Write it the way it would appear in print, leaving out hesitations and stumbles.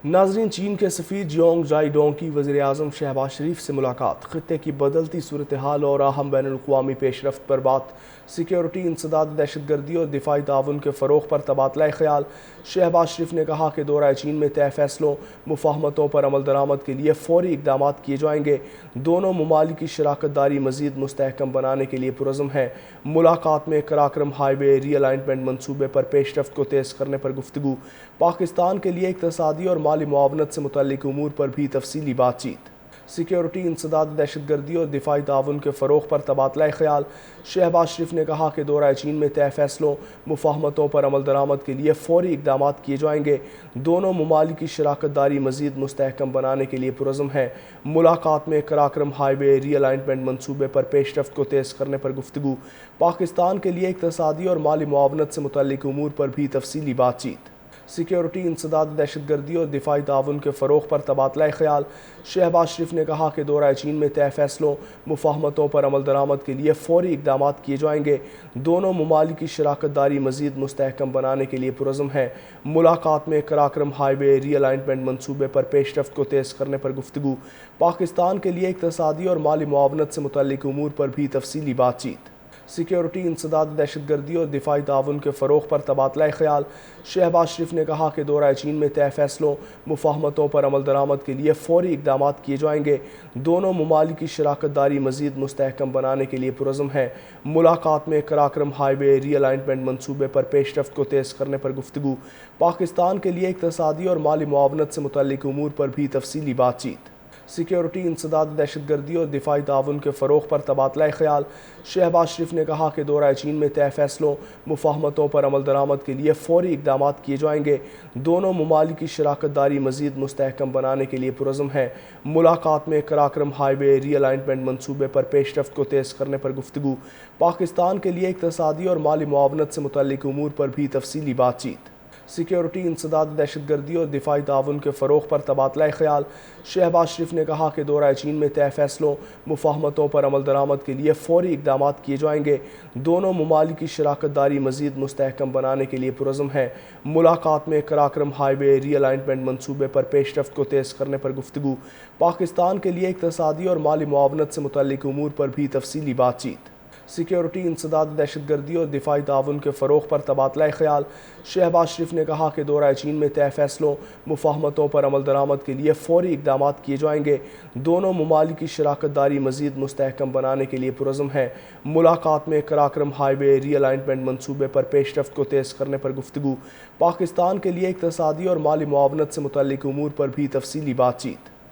ناظرین، چین کے سفیر جیونگ جائی ڈونگ کی وزیر اعظم شہباز شریف سے ملاقات، خطے کی بدلتی صورتحال اور اہم بین الاقوامی پیش رفت پر بات، سیکیورٹی، انسداد، دہشت گردی اور دفاعی تعاون کے فروغ پر تبادلہ خیال۔ شہباز شریف نے کہا کہ دورہ چین میں طے فیصلوں، مفاہمتوں پر عمل درآمد کے لیے فوری اقدامات کیے جائیں گے۔ دونوں ممالک کی شراکت داری مزید مستحکم بنانے کے لیے پرعزم ہے۔ ملاقات میں قراقرم ہائی وے ری الائنمنٹ منصوبے پر پیش رفت کو تیز کرنے پر گفتگو، پاکستان کے لیے اقتصادی اور مالی معاونت سے متعلق امور پر بھی تفصیلی بات چیت۔ سیکیورٹی، انسداد، دہشت گردی اور دفاعی تعاون کے فروغ پر تبادلہ خیال۔ شہباز شریف نے کہا کہ دورہ چین میں طے فیصلوں، مفاہمتوں پر عمل درآمد کے لیے فوری اقدامات کیے جائیں گے۔ دونوں ممالک کی شراکت داری مزید مستحکم بنانے کے لیے پرعزم ہے۔ ملاقات میں قراقرم ہائی وے ری الائنمنٹ منصوبے پر پیش رفت کو تیز کرنے پر گفتگو، پاکستان کے لیے اقتصادی اور مالی معاونت سے متعلق امور پر بھی تفصیلی بات چیت۔ سیکیورٹی، انسداد، دہشت گردی اور دفاعی تعاون کے فروغ پر تبادلہ خیال۔ شہباز شریف نے کہا کہ دورہ چین میں طے فیصلوں، مفاہمتوں پر عمل درآمد کے لیے فوری اقدامات کیے جائیں گے۔ دونوں ممالک کی شراکت داری مزید مستحکم بنانے کے لیے پرعزم ہے۔ ملاقات میں قراقرم ہائی وے ری الائنمنٹ منصوبے پر پیش رفت کو تیز کرنے پر گفتگو، پاکستان کے لیے اقتصادی اور مالی معاونت سے متعلق امور پر بھی تفصیلی بات چیت۔ سیکیورٹی، انسداد، دہشت گردی اور دفاعی تعاون کے فروغ پر تبادلہ خیال۔ شہباز شریف نے کہا کہ دورہ چین میں طے فیصلوں، مفاہمتوں پر عمل درآمد کے لیے فوری اقدامات کیے جائیں گے۔ دونوں ممالک کی شراکت داری مزید مستحکم بنانے کے لیے پرعزم ہے۔ ملاقات میں قراقرم ہائی وے ری الائنمنٹ منصوبے پر پیش رفت کو تیز کرنے پر گفتگو، پاکستان کے لیے اقتصادی اور مالی معاونت سے متعلق امور پر بھی تفصیلی بات چیت۔ سیکیورٹی، انسداد، دہشت گردی اور دفاعی تعاون کے فروغ پر تبادلہ خیال۔ شہباز شریف نے کہا کہ دورہ چین میں طے فیصلوں، مفاہمتوں پر عمل درآمد کے لیے فوری اقدامات کیے جائیں گے۔ دونوں ممالک کی شراکت داری مزید مستحکم بنانے کے لیے پرعزم ہے۔ ملاقات میں قراقرم ہائی وے ری الائنمنٹ منصوبے پر پیش رفت کو تیز کرنے پر گفتگو، پاکستان کے لیے اقتصادی اور مالی معاونت سے متعلق امور پر بھی تفصیلی بات چیت۔ سیکیورٹی، انسداد، دہشت گردی اور دفاعی تعاون کے فروغ پر تبادلہ خیال۔ شہباز شریف نے کہا کہ دورہ چین میں طے فیصلوں، مفاہمتوں پر عمل درآمد کے لیے فوری اقدامات کیے جائیں گے۔ دونوں ممالک کی شراکت داری مزید مستحکم بنانے کے لیے پرعزم ہے۔ ملاقات میں قراقرم ہائی وے ری الائنمنٹ منصوبے پر پیش رفت کو تیز کرنے پر گفتگو، پاکستان کے لیے اقتصادی اور مالی معاونت سے متعلق امور پر بھی تفصیلی بات چیت۔ سیکیورٹی، انسداد، دہشت گردی اور دفاعی تعاون کے فروغ پر تبادلہ خیال۔ شہباز شریف نے کہا کہ دورہ چین میں طے فیصلوں، مفاہمتوں پر عمل درآمد کے لیے فوری اقدامات کیے جائیں گے۔ دونوں ممالک کی شراکت داری مزید مستحکم بنانے کے لیے پرعزم ہے۔ ملاقات میں قراقرم ہائی وے ری الائنمنٹ منصوبے پر پیش رفت کو تیز کرنے پر گفتگو، پاکستان کے لیے اقتصادی اور مالی معاونت سے متعلق امور پر بھی تفصیلی بات چیت۔